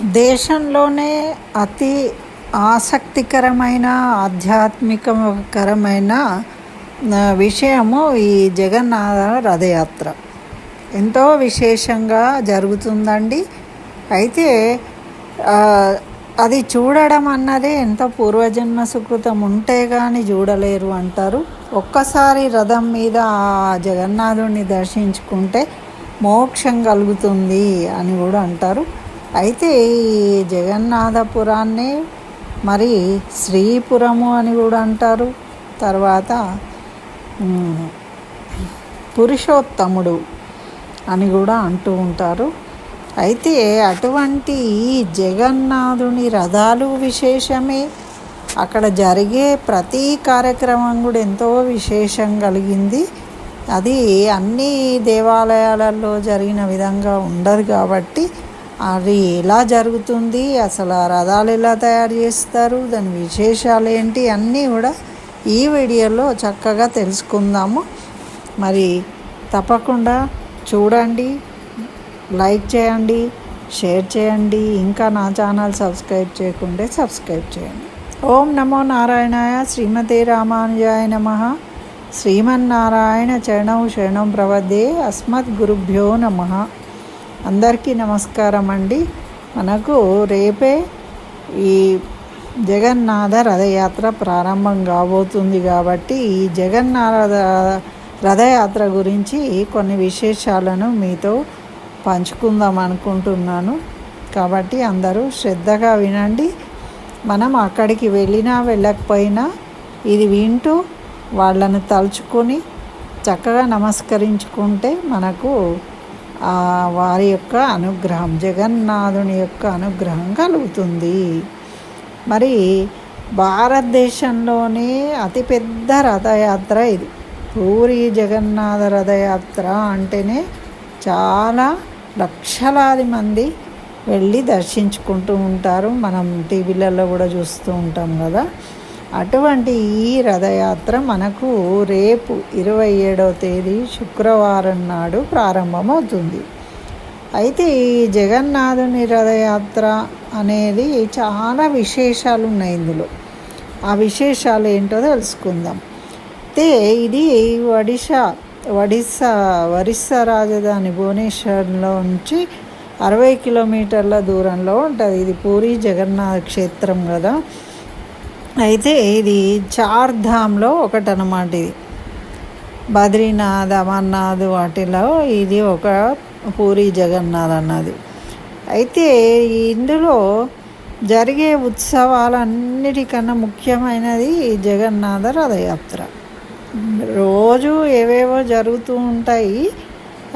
దేశంలోనే అతి ఆసక్తికరమైన ఆధ్యాత్మికకరమైన విషయము ఈ జగన్నాథ రథయాత్ర ఎంతో విశేషంగా జరుగుతుందండి. అయితే అది చూడడం అన్నదే ఎంతో పూర్వజన్మ సుకృతం ఉంటే కానీ చూడలేరు అంటారు. ఒక్కసారి రథం మీద ఆ జగన్నాథుడిని దర్శించుకుంటే మోక్షం కలుగుతుంది అని కూడా అంటారు. అయితే ఈ జగన్నాథపురాన్ని మరి శ్రీపురము అని కూడా అంటారు. తర్వాత పురుషోత్తముడు అని కూడా అంటూ ఉంటారు. అయితే అటువంటి ఈ జగన్నాథుని రథాలు విశేషమే. అక్కడ జరిగే ప్రతి కార్యక్రమం కూడా ఎంతో విశేషం కలిగింది. అది అన్ని దేవాలయాలలో జరిగిన విధంగా ఉండదు కాబట్టి అది ఎలా జరుగుతుంది, అసలు ఆ రథాలు ఎలా తయారు చేస్తారు, దాని విశేషాలు ఏంటి అన్నీ కూడా ఈ వీడియోలో చక్కగా తెలుసుకుందాము. మరి తప్పకుండా చూడండి, లైక్ చేయండి, షేర్ చేయండి. ఇంకా నా ఛానల్ సబ్స్క్రైబ్ చేయకుంటే సబ్స్క్రైబ్ చేయండి. ఓం నమో నారాయణాయ. శ్రీమతే రామానుజాయ నమః. శ్రీమన్నారాయణ చరణం శరణం ప్రవద్దే. అస్మద్ గురుభ్యో నమః. అందరికీ నమస్కారం అండి. మనకు రేపే ఈ జగన్నాథ రథయాత్ర ప్రారంభం కాబోతుంది కాబట్టి ఈ జగన్నాథ రథయాత్ర గురించి కొన్ని విశేషాలను మీతో పంచుకుందాం అనుకుంటున్నాను. కాబట్టి అందరూ శ్రద్ధగా వినండి. మనం అక్కడికి వెళ్ళినా వెళ్ళకపోయినా ఇది వింటూ వాళ్ళను తలుచుకొని చక్కగా నమస్కరించుకుంటే మనకు వారి యొక్క అనుగ్రహం, జగన్నాథుని యొక్క అనుగ్రహం కలుగుతుంది. మరి భారతదేశంలోనే అతిపెద్ద రథయాత్ర ఇది. పూరి జగన్నాథ రథయాత్ర అంటేనే చాలా లక్షలాది మంది వెళ్ళి దర్శించుకుంటూ ఉంటారు. మనం టీవీలలో కూడా చూస్తూ ఉంటాం కదా. అటువంటి ఈ రథయాత్ర మనకు రేపు 27వ తేదీ శుక్రవారం నాడు ప్రారంభమవుతుంది. అయితే ఈ జగన్నాథుని రథయాత్ర అనేది చాలా విశేషాలు ఉన్నాయి ఇందులో. ఆ విశేషాలు ఏంటో తెలుసుకుందాం. అయితే ఇది ఒడిస్సా రాజధాని భువనేశ్వర్లో నుంచి 60 కిలోమీటర్ల దూరంలో ఉంటుంది. ఇది పూరి జగన్నాథ క్షేత్రం కదా. అయితే ఇది చార్ధామ్లో ఒకటనమాట. ఇది బద్రీనాథ్, అమర్నాథ్ వాటిలో ఇది ఒక పూరి జగన్నాథ్ అన్నది. అయితే ఇందులో జరిగే ఉత్సవాలన్నిటికన్నా ముఖ్యమైనది జగన్నాథ రథయాత్ర. రోజు ఏవేవో జరుగుతూ ఉంటాయి.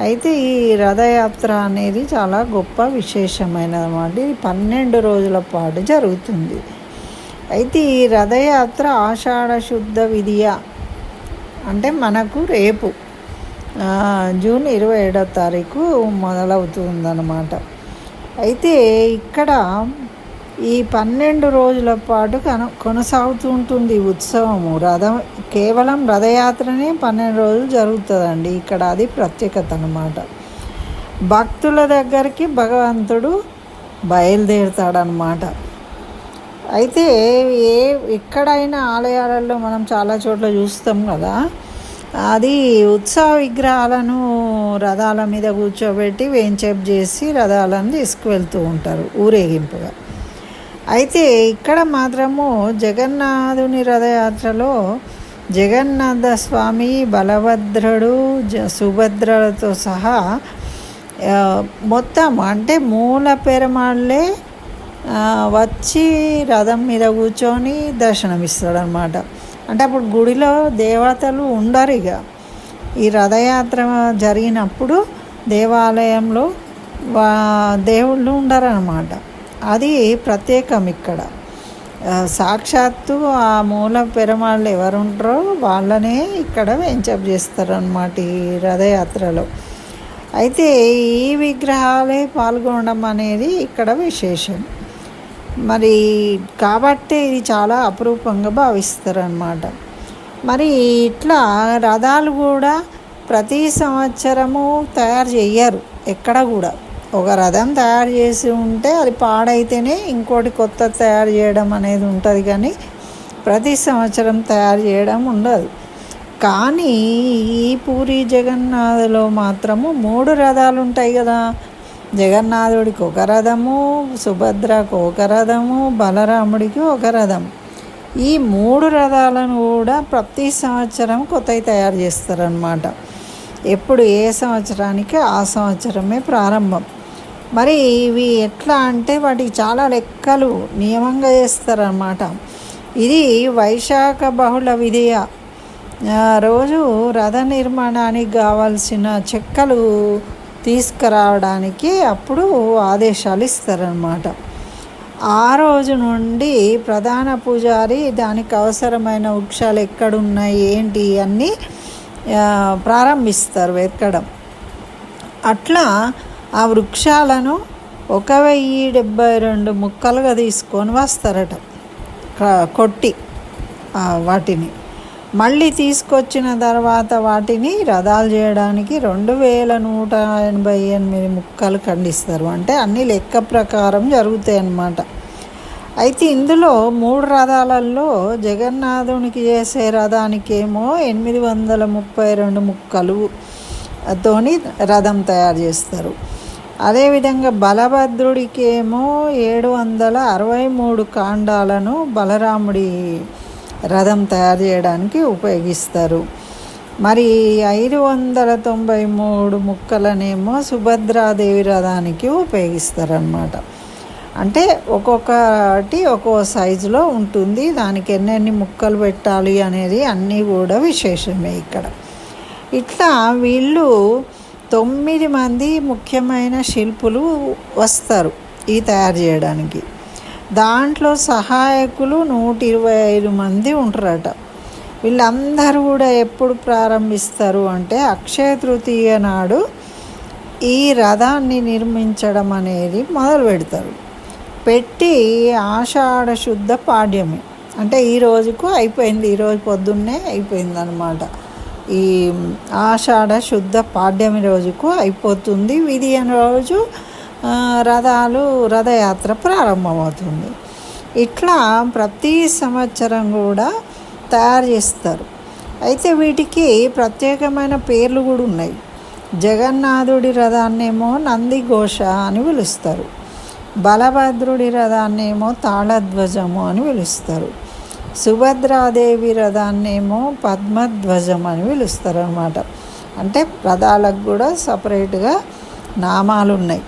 అయితే ఈ రథయాత్ర అనేది చాలా గొప్ప విశేషమైనది అన్నమాట. ఇది 12 రోజుల పాటు జరుగుతుంది. అయితే ఈ రథయాత్ర ఆషాఢ శుద్ధ విధియ అంటే మనకు రేపు జూన్ 27వ తారీఖు మొదలవుతుందన్నమాట. అయితే ఇక్కడ ఈ 12 రోజుల పాటు కొనసాగుతూ ఉంటుంది ఉత్సవము. కేవలం రథయాత్రనే 12 రోజులు జరుగుతుందండి ఇక్కడ. అది ప్రత్యేకత అన్నమాట. భక్తుల దగ్గరికి భగవంతుడు బయలుదేరుతాడనమాట. అయితే ఎక్కడైనా ఆలయాలలో మనం చాలా చోట్ల చూస్తాం కదా, అది ఉత్సవ విగ్రహాలను రథాల మీద కూర్చోబెట్టి వేంచేపు చేసి రథాలను తీసుకువెళ్తూ ఉంటారు ఊరేగింపుగా. అయితే ఇక్కడ మాత్రము జగన్నాథుని రథయాత్రలో జగన్నాథ స్వామి, బలభద్రుడు, సుభద్రలతో సహా మొత్తం అంటే మూల పెరుమాళ్ళే వచ్చి రథం మీద కూర్చొని దర్శనమిస్తాడనమాట. అంటే అప్పుడు గుడిలో దేవతలు ఉండరు. ఇక ఈ రథయాత్ర జరిగినప్పుడు దేవాలయంలో దేవుళ్ళు ఉండరన్నమాట. అది ప్రత్యేకం ఇక్కడ. సాక్షాత్తు ఆ మూల పెరుమాళ్ళు ఎవరు ఉంటారో వాళ్ళనే ఇక్కడ వేంచేపు చేస్తారన్నమాట ఈ రథయాత్రలో. అయితే ఈ విగ్రహాలే పాల్గొనడం అనేది ఇక్కడ విశేషం. మరి కాబట్టి ఇది చాలా అపురూపంగా భావిస్తారన్నమాట. మరి ఇట్లా రథాలు కూడా ప్రతి సంవత్సరము తయారు చేయరు ఎక్కడ కూడా. ఒక రథం తయారు చేసి ఉంటే అది పాడైతేనే ఇంకోటి కొత్త తయారు చేయడం అనేది ఉంటుంది, కానీ ప్రతి సంవత్సరం తయారు చేయడం ఉండదు. కానీ ఈ పూరి జగన్నాథులో మాత్రము 3 రథాలు ఉంటాయి కదా. జగన్నాథుడికి ఒక రథము, సుభద్రకు ఒక రథము, బలరాముడికి ఒక రథం. ఈ 3 రథాలను కూడా ప్రతి సంవత్సరం కొత్తవి తయారు చేస్తారనమాట. ఎప్పుడు ఏ సంవత్సరానికి ఆ సంవత్సరమే ప్రారంభం. మరి ఇవి ఎట్లా అంటే వాటికి చాలా లెక్కలు నియమంగా చేస్తారన్నమాట. ఇది వైశాఖ బహుళ విధియ రోజు రథ నిర్మాణానికి కావాల్సిన చెక్కలు తీసుకురావడానికి అప్పుడు ఆదేశాలు ఇస్తారన్నమాట. ఆ రోజు నుండి ప్రధాన పూజారి దానికి అవసరమైన వృక్షాలు ఎక్కడున్నాయి ఏంటి అన్నీ ప్రారంభిస్తారు వెతకడం. అట్లా ఆ వృక్షాలను 1072 ముక్కలుగా తీసుకొని వస్తారట, కొట్టి వాటిని. మళ్ళీ తీసుకొచ్చిన తర్వాత వాటిని రథాలు చేయడానికి 2188 ముక్కలు ఖండిస్తారు. అంటే అన్ని లెక్క ప్రకారం జరుగుతాయి అన్నమాట. అయితే ఇందులో 3 రథాలలో జగన్నాథునికి చేసే రథానికేమో 832 ముక్కలు తోని రథం తయారు చేస్తారు. అదేవిధంగా బలభద్రుడికేమో 763 కాండాలను బలరాముడి రథం తయారు చేయడానికి ఉపయోగిస్తారు. మరి 593 ముక్కలనేమో సుభద్రాదేవి రథానికి ఉపయోగిస్తారన్నమాట. అంటే ఒక్కొక్కటి ఒక్కో సైజులో ఉంటుంది. దానికి ఎన్నెన్ని ముక్కలు పెట్టాలి అనేది అన్నీ కూడా విశేషమే ఇక్కడ. ఇట్లా వీళ్ళు 9 మంది ముఖ్యమైన శిల్పులు వస్తారు ఈ తయారు చేయడానికి. దాంట్లో సహాయకులు 125 మంది ఉంటారట. వీళ్ళందరూ కూడా ఎప్పుడు ప్రారంభిస్తారు అంటే అక్షయ తృతీయ నాడు ఈ రథాన్ని నిర్మించడం అనేది మొదలు పెట్టి ఆషాఢ శుద్ధ పాడ్యమి అంటే ఈ రోజుకు అయిపోయింది, ఈరోజు పొద్దున్నే అయిపోయింది అన్నమాట. ఈ ఆషాఢ శుద్ధ పాడ్యమి రోజుకు అయిపోతుంది. విధి అనే రోజు రథయాత్ర ప్రారంభమవుతుంది. ఇట్లా ప్రతి సంవత్సరం కూడా తయారు చేస్తారు. అయితే వీటికి ప్రత్యేకమైన పేర్లు కూడా ఉన్నాయి. జగన్నాథుడి రథాన్నేమో నందిఘోష అని పిలుస్తారు, బలభద్రుడి రథాన్నేమో తాళధ్వజము అని పిలుస్తారు, సుభద్రాదేవి రథాన్నేమో పద్మధ్వజం అని పిలుస్తారు అన్నమాట. అంటే రథాలకు కూడా సపరేట్గా నామాలు ఉన్నాయి.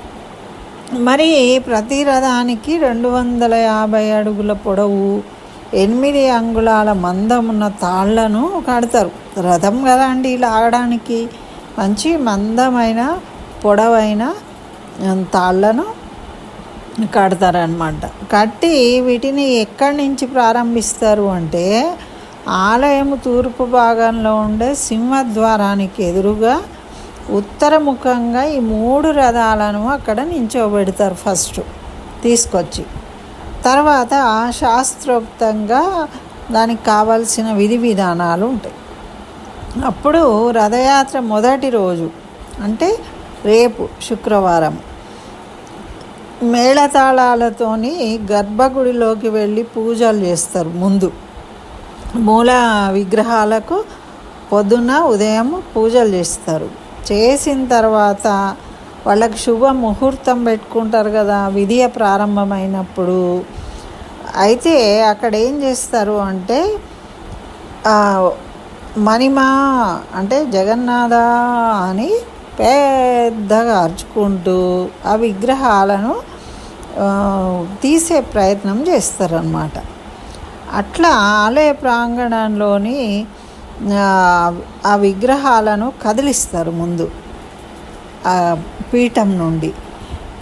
మరి ప్రతి రథానికి 250 అడుగుల పొడవు, 8 అంగుళాల మందమున్న తాళ్లను కడతారు. రథం కదా అండి, లాగడానికి మంచి మందమైన పొడవైన తాళ్లను కడతారనమాట. కట్టి వీటిని ఎక్కడి నుంచి ప్రారంభిస్తారు అంటే ఆలయం తూర్పు భాగంలో ఉండే సింహద్వారానికి ఎదురుగా ఉత్తరముఖంగా ఈ 3 రథాలను అక్కడ నించోబెడతారు ఫస్ట్ తీసుకొచ్చి. తర్వాత శాస్త్రోక్తంగా దానికి కావాల్సిన విధి విధానాలు ఉంటాయి. అప్పుడు రథయాత్ర మొదటి రోజు అంటే రేపు శుక్రవారం మేళతాళాలతోని గర్భగుడిలోకి వెళ్ళి పూజలు చేస్తారు. ముందు మూల విగ్రహాలకు పొద్దున ఉదయం పూజలు చేస్తారు. చేసిన తర్వాత వాళ్ళకి శుభ ముహూర్తం పెట్టుకుంటారు కదా విధియ ప్రారంభమైనప్పుడు. అయితే అక్కడ ఏం చేస్తారు అంటే మణిమా అంటే జగన్నాథ అని పెద్దగా అరుచుకుంటూ ఆ విగ్రహాలను తీసే ప్రయత్నం చేస్తారన్నమాట. అట్లా ఆలయ ప్రాంగణంలోని ఆ విగ్రహాలను కదిలిస్తారు. ముందు ఆ పీఠం నుండి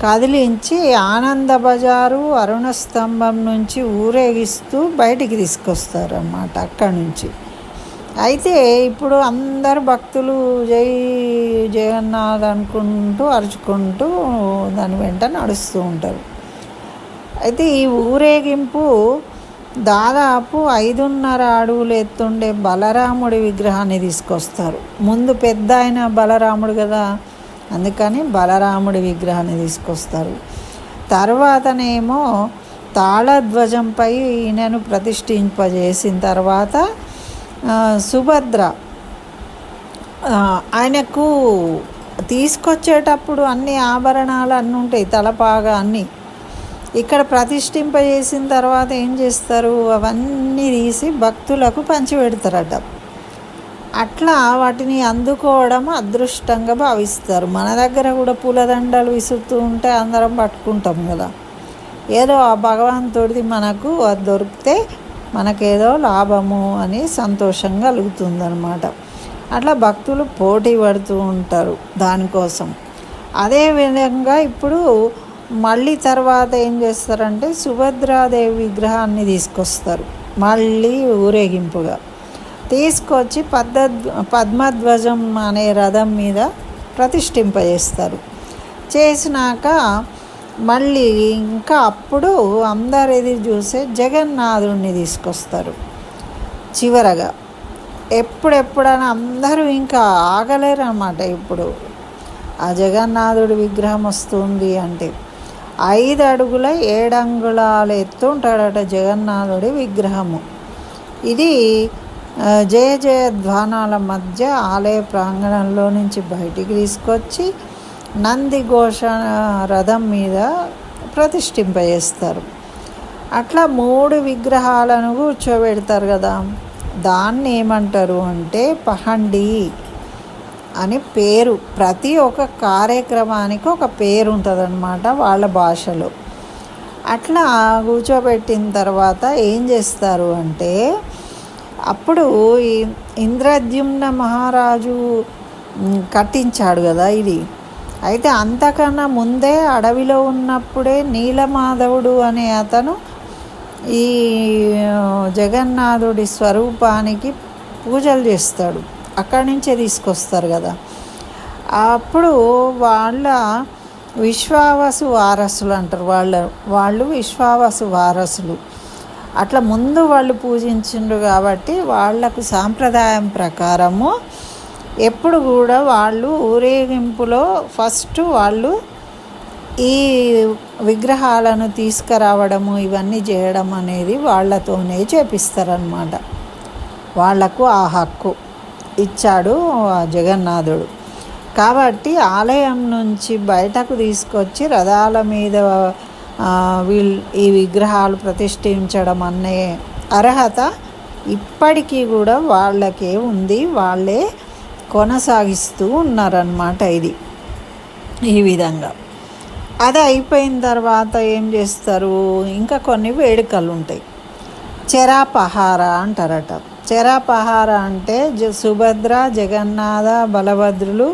కదిలించి ఆనంద బజారు అరుణ స్తంభం నుంచి ఊరేగిస్తూ బయటికి తీసుకొస్తారు అన్నమాట అక్కడి నుంచి. అయితే ఇప్పుడు అందరు భక్తులు జై జగన్నాథ్ అనుకుంటూ అరుచుకుంటూ దాని వెంట నడుస్తూ ఉంటారు. అయితే ఈ ఊరేగింపు దాదాపు 5.5 అడుగులు ఎత్తుండే బలరాముడి విగ్రహాన్ని తీసుకొస్తారు. ముందు పెద్ద ఆయన బలరాముడు కదా, అందుకని బలరాముడి విగ్రహాన్ని తీసుకొస్తారు. తర్వాతనేమో తాళధ్వజంపై ఈయనను ప్రతిష్ఠింపజేసిన తర్వాత సుభద్ర ఆయనకు తీసుకొచ్చేటప్పుడు అన్ని ఆభరణాలు అన్నీ ఉంటాయి, తలపాగా అన్నీ. ఇక్కడ ప్రతిష్ఠింపజేసిన తర్వాత ఏం చేస్తారు, అవన్నీ తీసి భక్తులకు పంచిపెడతారట. అట్లా వాటిని అందుకోవడం అదృష్టంగా భావిస్తారు. మన దగ్గర కూడా పూలదండలు విసురుతూ ఉంటే అందరం పట్టుకుంటాం కదా. ఏదో ఆ భగవంతుడిది మనకు అది దొరికితే మనకేదో లాభము అని సంతోషం కలుగుతుందన్నమాట. అట్లా భక్తులు పోటీ పడుతూ ఉంటారు దానికోసం. అదేవిధంగా ఇప్పుడు మళ్ళీ తర్వాత ఏం చేస్తారంటే సుభద్రాదేవి విగ్రహాన్ని తీసుకొస్తారు. మళ్ళీ ఊరేగింపుగా తీసుకొచ్చి పద్మధ్వజం అనే రథం మీద ప్రతిష్ఠింపజేస్తారు. చేసినాక మళ్ళీ ఇంకా అప్పుడు అందరు ఎదురు చూసే జగన్నాథుడిని తీసుకొస్తారు. చివరగా ఎప్పుడెప్పుడైనా అందరూ ఇంకా ఆగలేరు అన్నమాట. ఇప్పుడు ఆ జగన్నాథుడి విగ్రహం వస్తుంది అంటే 5 అడుగుల 7 అంగుళాల ఎత్తు ఉంటాడట జగన్నాథుడి విగ్రహము. ఇది జయ జయధ్వానాల మధ్య ఆలయ ప్రాంగణంలో నుంచి బయటికి తీసుకొచ్చి నందిఘోష రథం మీద ప్రతిష్ఠింపజేస్తారు. అట్లా 3 విగ్రహాలను కూర్చోబెడతారు కదా. దాన్ని ఏమంటారు అంటే పహండి అని పేరు. ప్రతి ఒక్క కార్యక్రమానికి ఒక పేరు ఉంటుందన్నమాట వాళ్ళ భాషలో. అట్లా కూర్చోబెట్టిన తర్వాత ఏం చేస్తారు అంటే అప్పుడు ఈ ఇంద్రద్యుమ్న మహారాజు కట్టించాడు కదా ఇది. అయితే అంతకన్నా ముందే అడవిలో ఉన్నప్పుడే నీలమాధవుడు అనే అతను ఈ జగన్నాథుడి స్వరూపానికి పూజలు చేస్తాడు. అక్కడి నుంచే తీసుకొస్తారు కదా. అప్పుడు వాళ్ళ విశ్వావసు వారసులు అంటారు. వాళ్ళు విశ్వావసు వారసులు. అట్లా ముందు వాళ్ళు పూజించిండ్రు కాబట్టి వాళ్లకు సాంప్రదాయం ప్రకారము ఎప్పుడు కూడా వాళ్ళు ఊరేగింపులో ఫస్ట్ వాళ్ళు ఈ విగ్రహాలను తీసుకురావడము ఇవన్నీ చేయడం అనేది వాళ్ళతోనే చేపిస్తారన్నమాట. వాళ్లకు ఆ హక్కు ఇచ్చాడు జగన్నాథుడు. కాబట్టి ఆలయం నుంచి బయటకు తీసుకొచ్చి రథాల మీద ఈ విగ్రహాలు ప్రతిష్ఠించడం అనే అర్హత ఇప్పటికీ కూడా వాళ్ళకే ఉంది. వాళ్ళే కొనసాగిస్తూ ఉన్నారన్నమాట. ఇది ఈ విధంగా అది అయిపోయిన తర్వాత ఏం చేస్తారు, ఇంకా కొన్ని వేడుకలు ఉంటాయి. చెరాపహార అంటారట. చెరాపహార అంటే సుభద్ర, జగన్నాథ, బలభద్రులు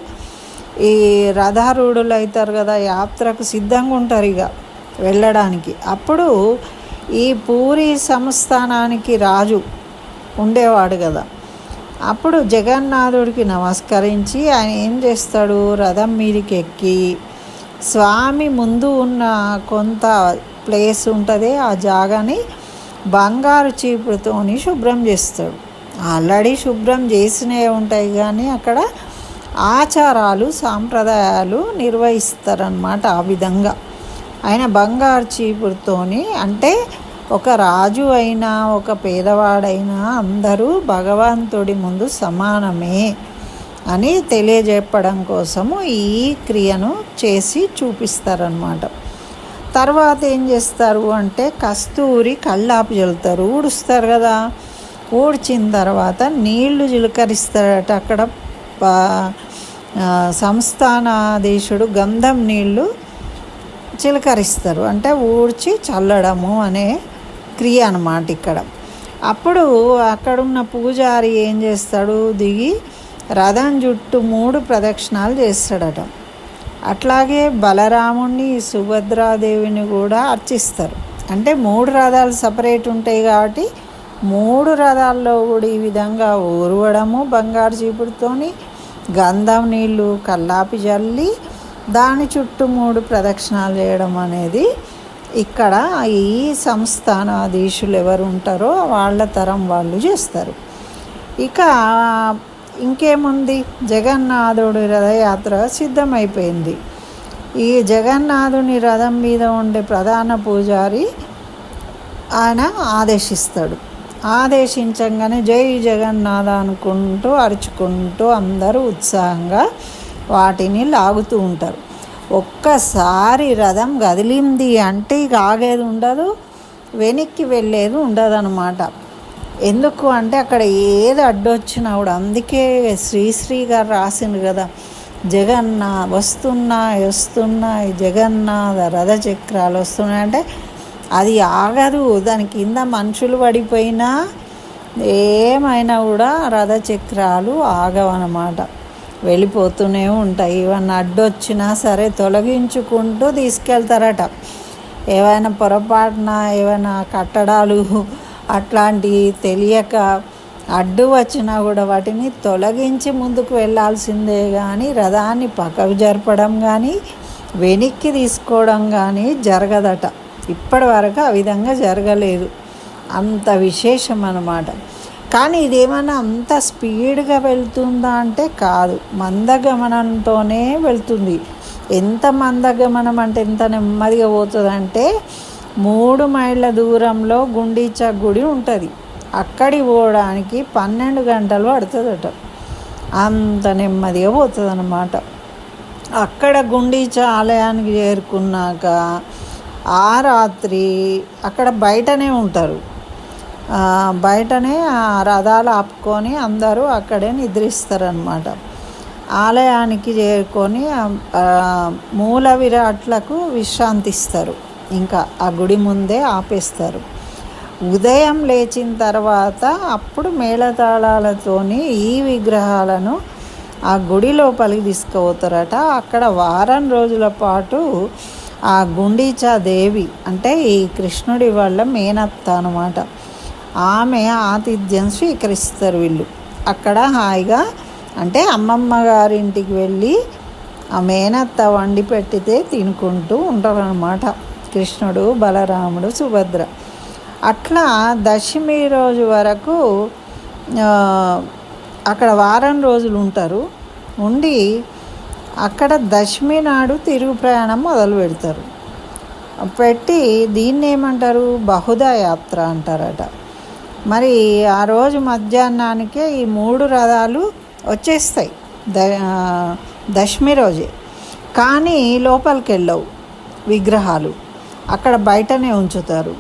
ఈ రథారూఢులు అవుతారు కదా, యాత్రకు సిద్ధంగా ఉంటారు ఇక వెళ్ళడానికి. అప్పుడు ఈ పూరి సంస్థానానికి రాజు ఉండేవాడు కదా. అప్పుడు జగన్నాథుడికి నమస్కరించి ఆయన ఏం చేస్తాడు, రథం మీదకి ఎక్కి స్వామి ముందు ఉన్న కొంత ప్లేస్ ఉంటుంది, ఆ జాగాని బంగారు చీపురుతోని శుభ్రం చేస్తాడు. ఆల్రెడీ శుభ్రం చేసినవి ఉంటాయి కానీ అక్కడ ఆచారాలు సాంప్రదాయాలు నిర్వహిస్తారన్నమాట. ఆ విధంగా ఆయన బంగారు చీపురుతోని, అంటే ఒక రాజు అయినా ఒక పేదవాడైనా అందరూ భగవంతుడి ముందు సమానమే అని తెలియజెప్పడం కోసము ఈ క్రియను చేసి చూపిస్తారన్నమాట. తర్వాత ఏం చేస్తారు అంటే కస్తూరి కళ్ళాపి చల్లుతారు, ఊడుస్తారు కదా. ఊడ్చిన తర్వాత నీళ్లు చిలకరిస్తాడట. అక్కడ సంస్థానాధీశుడు గంధం నీళ్లు చిలకరిస్తారు, అంటే ఊడ్చి చల్లడము అనే క్రియ అన్నమాట ఇక్కడ. అప్పుడు అక్కడున్న పూజారి ఏం చేస్తాడు, దిగి రథం చుట్టూ 3 ప్రదక్షిణాలు చేస్తాడట. అట్లాగే బలరాముణ్ణి సుభద్రాదేవిని కూడా అర్చిస్తారు. అంటే 3 రథాలు సపరేట్ ఉంటాయి కాబట్టి 3 రథాల్లో కూడా ఈ విధంగా ఊరవడము, బంగారు చీపుడుతోని గంధం నీళ్ళు కల్లాపి జల్లి దాని చుట్టూ 3 ప్రదక్షిణాలు చేయడం అనేది ఇక్కడ ఈ సంస్థానాధీశులు ఎవరు ఉంటారో వాళ్ళ తరం వాళ్ళు చేస్తారు. ఇక ఇంకేముంది, జగన్నాథుడి రథయాత్ర సిద్ధమైపోయింది. ఈ జగన్నాథుని రథం మీద ఉండే ప్రధాన పూజారి ఆయన ఆదేశిస్తాడు. ఆదేశించగానే జై జగన్నాథ అనుకుంటూ అరుచుకుంటూ అందరూ ఉత్సాహంగా వాటిని లాగుతూ ఉంటారు. ఒక్కసారి రథం కదిలింది అంటే ఇక ఆగేది ఉండదు, వెనక్కి వెళ్ళేది ఉండదు అన్నమాట. ఎందుకు అంటే అక్కడ ఏది అడ్డొచ్చినా కూడా, అందుకే శ్రీశ్రీ గారు రాసింది కదా, వస్తున్నాయి జగన్నాథ రథచక్రాలు వస్తున్నాయి అంటే అది ఆగదు. దాని కింద మనుషులు పడిపోయినా ఏమైనా కూడా రథచక్రాలు ఆగవన్నమాట, వెళ్ళిపోతూనే ఉంటాయి. ఏమన్నా అడ్డొచ్చినా సరే తొలగించుకుంటూ తీసుకెళ్తారట. ఏవైనా పొరపాటున ఏమైనా కట్టడాలు అట్లాంటివి తెలియక అడ్డు వచ్చినా కూడా వాటిని తొలగించి ముందుకు వెళ్ళాల్సిందే కానీ రథాన్ని పక్కకు జరపడం కానీ వెనక్కి తీసుకోవడం కానీ జరగదట. ఇప్పటి వరకు ఆ విధంగా జరగలేదు. అంత విశేషం అన్నమాట. కానీ ఇదేమన్నా అంత స్పీడ్గా వెళ్తుందా అంటే కాదు, మందగమనంతోనే వెళ్తుంది. ఎంత మందగమనం అంటే ఎంత నెమ్మదిగా పోతుందంటే 3 మైళ్ళ దూరంలో గుండీచా గుడి ఉంటుంది. అక్కడికి పోవడానికి 12 గంటలు పడుతుందట. అంత నెమ్మదిగా పోతుంది అన్నమాట. అక్కడ గుండీచా ఆలయానికి చేరుకున్నాక ఆ రాత్రి అక్కడ బయటనే ఉంటారు. బయటనే ఆ రథాలు ఆపుకొని అందరూ అక్కడే నిద్రిస్తారనమాట. ఆలయానికి చేరుకొని మూల విరాట్లకు విశ్రాంతిస్తారు. ఇంకా ఆ గుడి ముందే ఆపేస్తారు. ఉదయం లేచిన తర్వాత అప్పుడు మేళతాళాలతోని ఈ విగ్రహాలను ఆ గుడి లోపలికి తీసుకుపోతారట. అక్కడ వారం రోజుల పాటు ఆ గుండీచా దేవి అంటే ఈ కృష్ణుడి వాళ్ళ మేనత్త అన్నమాట, ఆమె ఆతిథ్యం స్వీకరిస్తారు వీళ్ళు. అక్కడ హాయిగా అంటే అమ్మమ్మ గారింటికి వెళ్ళి ఆ మేనత్త వండి పెట్టితే తినుకుంటూ ఉంటారనమాట కృష్ణుడు, బలరాముడు, సుభద్ర. అట్లా దశమి రోజు వరకు అక్కడ వారం రోజులు ఉంటారు. ఉండి అక్కడ దశమి నాడు తిరుగు ప్రయాణం మొదలు పెడతారు. పెట్టి దీన్ని ఏమంటారు, బహుదా యాత్ర అంటారట. మరి ఆ రోజు మధ్యాహ్నానికే ఈ 3 రథాలు వచ్చేస్తాయి దశమి రోజే. కానీ లోపలికి వెళ్ళవు విగ్రహాలు, అక్కడ బయటనే ఉంచుతారు.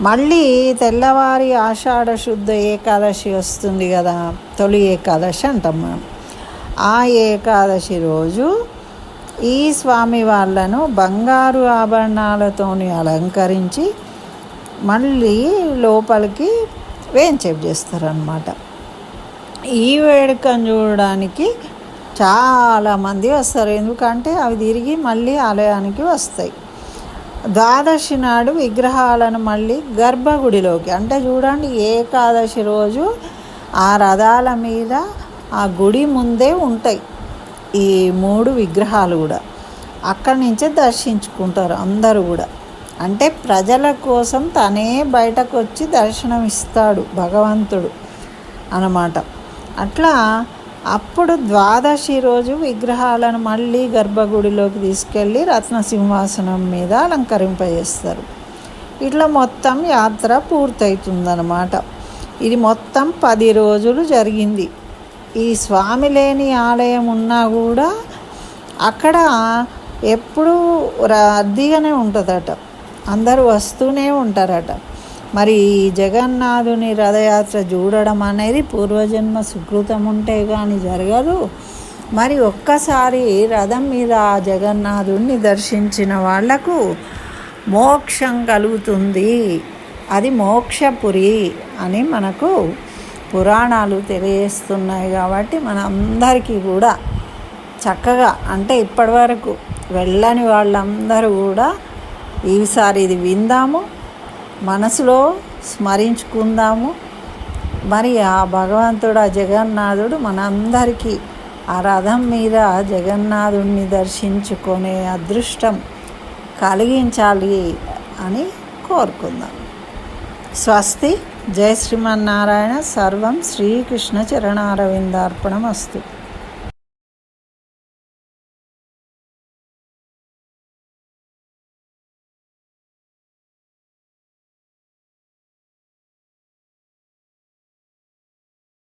మళ్ళీ తెల్లవారి ఆషాఢ శుద్ధ ఏకాదశి వస్తుంది కదా, తొలి ఏకాదశి అంటాం మనం. ఆ ఏకాదశి రోజు ఈ స్వామి వాళ్ళను బంగారు ఆభరణాలతోని అలంకరించి మళ్ళీ లోపలికి వేంచేపు చేస్తారనమాట. ఈ వేడుకను చూడడానికి చాలామంది వస్తారు. ఎందుకంటే అవి తిరిగి మళ్ళీ ఆలయానికి వస్తాయి. ద్వాదశి నాడు విగ్రహాలను మళ్ళీ గర్భగుడిలోకి, అంటే చూడండి ఏకాదశి రోజు ఆ రథాల మీద ఆ గుడి ముందే ఉంటాయి ఈ 3 విగ్రహాలు కూడా. అక్కడి నుంచే దర్శించుకుంటారు అందరూ కూడా. అంటే ప్రజల కోసం తనే బయటకు వచ్చి దర్శనం ఇస్తాడు భగవంతుడు అన్నమాట. అట్లా అప్పుడు ద్వాదశి రోజు విగ్రహాలను మళ్ళీ గర్భగుడిలోకి తీసుకెళ్ళి రత్న సింహాసనం మీద అలంకరింపజేస్తారు. ఇట్లా మొత్తం యాత్ర పూర్తవుతుందన్నమాట. ఇది మొత్తం 10 రోజులు జరిగింది. ఈ స్వామి లేని ఆలయం ఉన్నా కూడా అక్కడ ఎప్పుడూ రద్దీగానే ఉంటుందట, అందరూ వస్తూనే ఉంటారట. మరి జగన్నాథుని రథయాత్ర చూడడం అనేది పూర్వజన్మ సుకృతం ఉంటే కానీ జరగదు. మరి ఒక్కసారి రథం మీద ఆ జగన్నాథుడిని దర్శించిన వాళ్లకు మోక్షం కలుగుతుంది. అది మోక్షపురి అని మనకు పురాణాలు తెలియజేస్తున్నాయి. కాబట్టి మనందరికీ కూడా చక్కగా, అంటే ఇప్పటివరకు వెళ్ళని వాళ్ళందరూ కూడా ఈసారి ఇది విందాము, మనసులో స్మరించుకుందాము. మరి ఆ భగవంతుడు, ఆ జగన్నాథుడు మనందరికీ ఆ రథం మీద జగన్నాథుడిని దర్శించుకునే అదృష్టం కలిగించాలి అని కోరుకుందాం. స్వస్తి. జై శ్రీమన్నారాయణ. సర్వం శ్రీకృష్ణ చరణారవిందార్పణమస్తు.